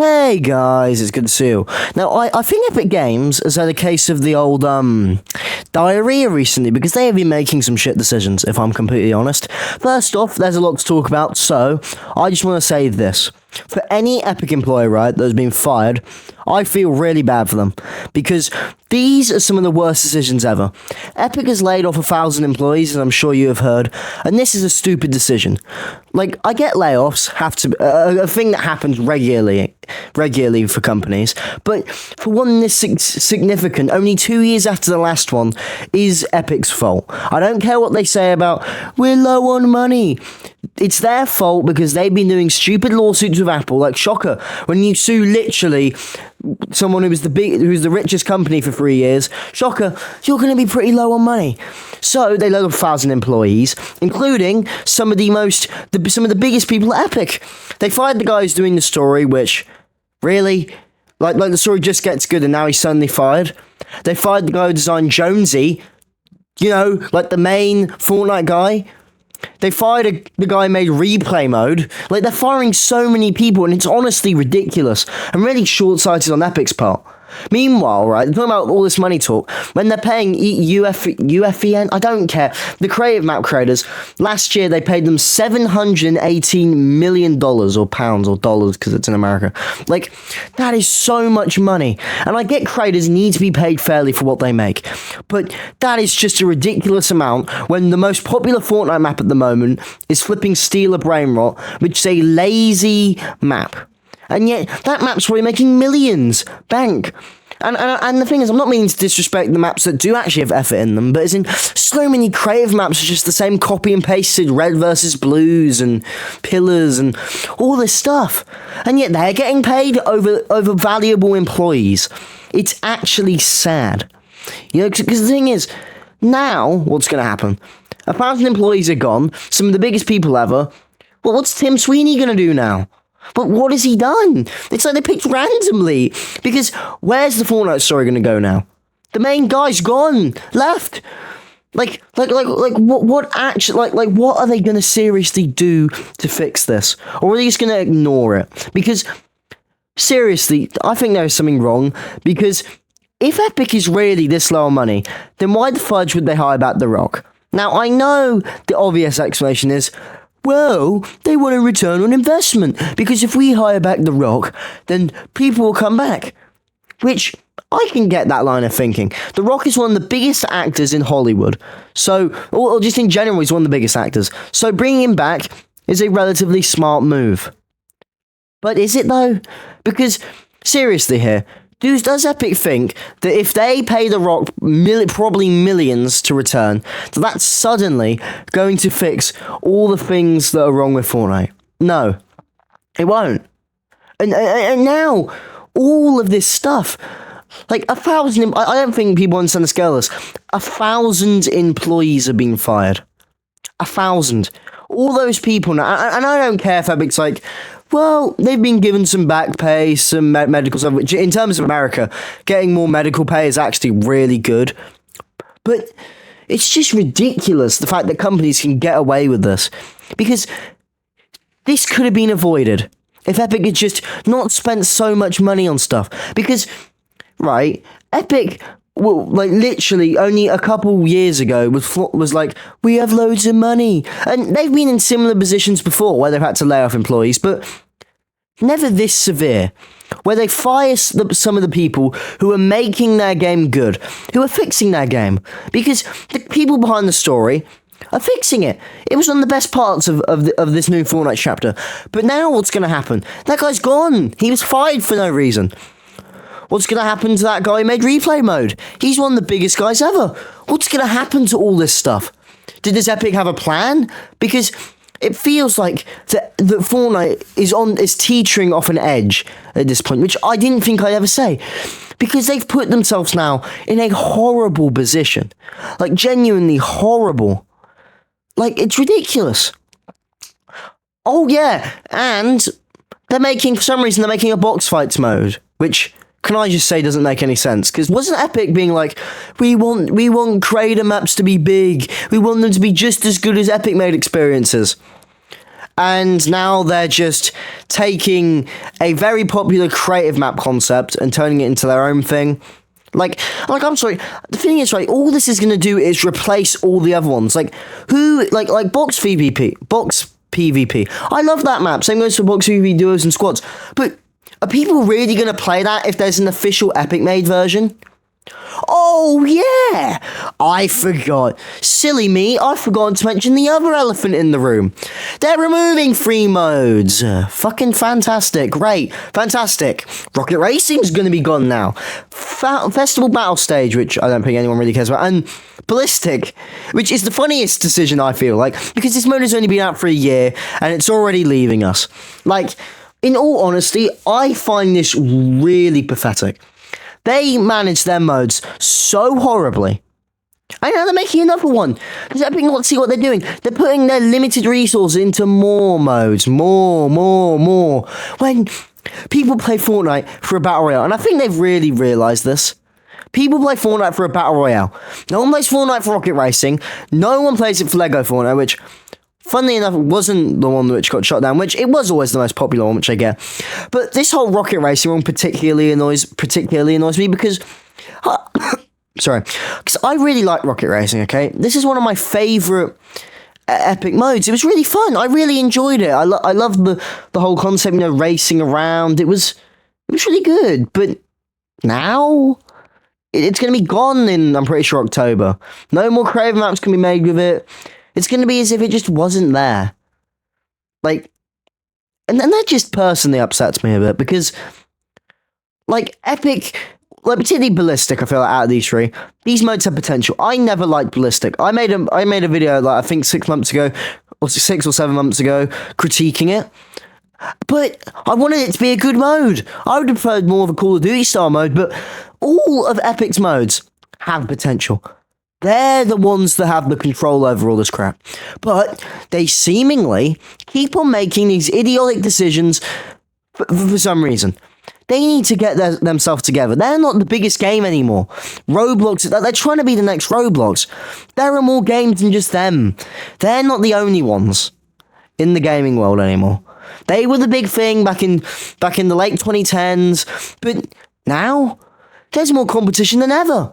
Hey guys, it's good to see you. Now, I think Epic Games has had a case of the old diarrhea recently because they have been making some shit decisions, if I'm completely honest. First off, there's a lot to talk about, so I just want to say this. For any Epic employee, right, that has been fired, I feel really bad for them because these are some of the worst decisions ever. Epic has laid off 1,000 employees, as I'm sure you have heard, and this is a stupid decision. Like, I get layoffs have to a thing that happens regularly for companies, but for one this significant, only 2 years after the last one, is Epic's fault. I don't care what they say about we're low on money. It's their fault because they've been doing stupid lawsuits with Apple, like Shocker. When you sue literally someone who's the richest company for 3 years, Shocker, you're going to be pretty low on money. So they laid off 1,000 employees, including some of the biggest people at Epic. They fired the guy who's doing the story, which really, like the story just gets good, and now he's suddenly fired. They fired the guy who designed Jonesy, like the main Fortnite guy. They fired the guy who made replay mode. Like, they're firing so many people, and it's honestly ridiculous and really short-sighted on Epic's part. Meanwhile, right, they're talking about all this money talk. When they're paying UFEN, I don't care. The creative map creators, last year they paid them $718 million, or pounds, or dollars, because it's in America. Like, that is so much money. And I get creators need to be paid fairly for what they make. But that is just a ridiculous amount when the most popular Fortnite map at the moment is flipping Steal a Brain Rot, which is a lazy map. And yet, that map's probably making millions bank. And the thing is, I'm not meaning to disrespect the maps that do actually have effort in them, but as in, so many creative maps are just the same copy and pasted red versus blues and pillars and all this stuff. And yet, they're getting paid over valuable employees. It's actually sad. Because the thing is, now, what's going to happen? 1,000 employees are gone, some of the biggest people ever. Well, what's Tim Sweeney going to do now? But what has he done? It's like they picked randomly. Because where's the Fortnite story going to go now? The main guy's gone, left. Like what actually, what are they going to seriously do to fix this? Or are they just going to ignore it? Because, seriously, I think there is something wrong. Because if Epic is really this low on money, then why the fudge would they hire back The Rock? Now, I know the obvious explanation is, well, they want a return on investment, because if we hire back The Rock, then people will come back. Which, I can get that line of thinking. The Rock is one of the biggest actors in Hollywood. So, or just in general, he's one of the biggest actors. So bringing him back is a relatively smart move. But is it though? Because, seriously here, does Epic think that if they pay The Rock probably millions to return, that's suddenly going to fix all the things that are wrong with Fortnite? No, it won't. And now, all of this stuff, like 1,000, I don't think people understand the scale of this. 1,000 employees are being fired. 1,000. All those people now, and I don't care if Epic's like, well, they've been given some back pay, some medical stuff, which in terms of America, getting more medical pay is actually really good. But it's just ridiculous, the fact that companies can get away with this. Because this could have been avoided if Epic had just not spent so much money on stuff. Because, right, Epic, well, like literally only a couple years ago was like, we have loads of money. And they've been in similar positions before where they've had to lay off employees, but never this severe, where they fire some of the people who are making their game good, who are fixing their game, because the people behind the story are fixing it. It was one of the best parts of this new Fortnite chapter. But now what's going to happen? That guy's gone. He was fired for no reason. What's going to happen to that guy who made replay mode? He's one of the biggest guys ever. What's going to happen to all this stuff? Does Epic have a plan? Because it feels like that Fortnite is teetering off an edge at this point, which I didn't think I'd ever say. Because they've put themselves now in a horrible position. Like, genuinely horrible. Like, it's ridiculous. Oh, yeah, and for some reason, they're making a box fights mode, which, can I just say, doesn't make any sense? Because wasn't Epic being like, we want creator maps to be big, we want them to be just as good as Epic made experiences? and now they're just taking a very popular creative map concept and turning it into their own thing. Like, I'm sorry. The thing is, right, all this is going to do is replace all the other ones. Like, box PvP. I love that map. Same goes for box PvP duos and squads. But are people really going to play that if there's an official Epic made version? Oh, yeah! I forgot. Silly me, I forgot to mention the other elephant in the room. They're removing free modes. Fucking fantastic. Great. Fantastic. Rocket Racing's gonna be gone now. Festival Battle Stage, which I don't think anyone really cares about, and Ballistic, which is the funniest decision, I feel like, because this mode has only been out for a year, and it's already leaving us. Like, in all honesty, I find this really pathetic. They manage their modes so horribly. I know they're making another one. Does Epic not see what they're doing? They're putting their limited resources into more modes. More. When people play Fortnite for a battle royale, and I think they've really realised this. People play Fortnite for a battle royale. No one plays Fortnite for Rocket Racing. No one plays it for Lego Fortnite, which, funnily enough, wasn't the one which got shot down, which it was always the most popular one, which I get. But this whole Rocket Racing one particularly annoys me because... sorry. Because I really like Rocket Racing, okay? This is one of my favourite Epic modes. It was really fun. I really enjoyed it. I loved the whole concept, racing around. It was really good. But now... it's going to be gone in, I'm pretty sure, October. No more creative maps can be made with it. It's going to be as if it just wasn't there. Like, and that just personally upsets me a bit, because, like, Epic, like, particularly Ballistic, I feel like, out of these three, these modes have potential. I never liked Ballistic. I made a video, like, I think 6 months ago, or 6 or 7 months ago, critiquing it. But I wanted it to be a good mode. I would have preferred more of a Call of Duty style mode, but all of Epic's modes have potential. They're the ones that have the control over all this crap. But they seemingly keep on making these idiotic decisions for some reason. They need to get themselves together. They're not the biggest game anymore. Roblox, they're trying to be the next Roblox. There are more games than just them. They're not the only ones in the gaming world anymore. They were the big thing back in the late 2010s, but now there's more competition than ever.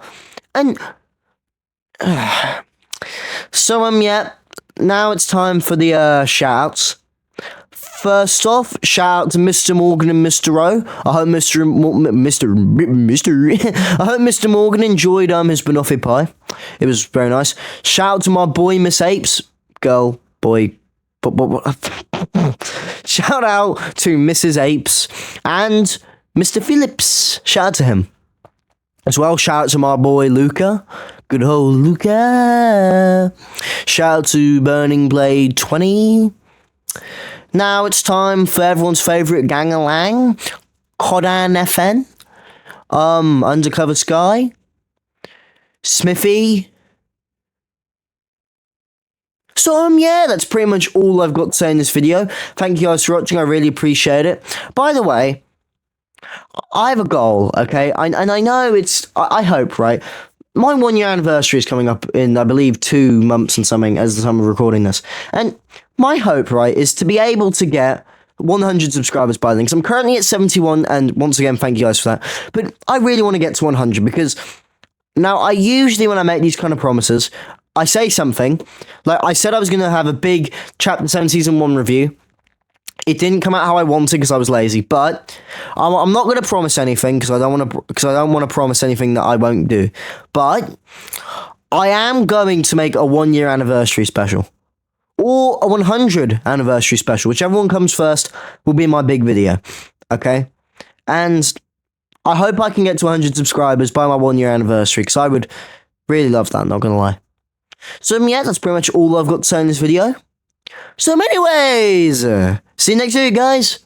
And so yeah, now it's time for the shout-outs. First off, shout out to Mr. Morgan and Mr. O. I hope Mr. I hope Mr. Morgan enjoyed his banoffee pie. It was very nice. Shout out to my boy Miss Apes, girl, boy. Shout out to Mrs. Apes and Mr. Phillips. Shout out to him. As well, shout out to my boy Luca. Good old Luca. Shout out to Burning Blade 20. Now it's time for everyone's favourite gang-a-lang. Kodan FN. Undercover Sky. Smithy. So, yeah, that's pretty much all I've got to say in this video. Thank you guys for watching. I really appreciate it. By the way, I have a goal, okay? And I know I hope, right? My 1 year anniversary is coming up in, I believe, 2 months and something as the time of recording this. And my hope, right, is to be able to get 100 subscribers by then. Because I'm currently at 71, and once again, thank you guys for that. But I really want to get to 100 because now I usually, when I make these kind of promises, I say something. Like, I said I was going to have a big Chapter 7 Season 1 review. It didn't come out how I wanted because I was lazy, but I'm not going to promise anything because I don't want to promise anything that I won't do. But I am going to make a 1 year anniversary special or a 100 anniversary special, whichever one comes first will be my big video. Okay, and I hope I can get to 100 subscribers by my 1 year anniversary because I would really love that. I'm not going to lie. So yeah, that's pretty much all I've got to say in this video. So anyways, see you next week, guys.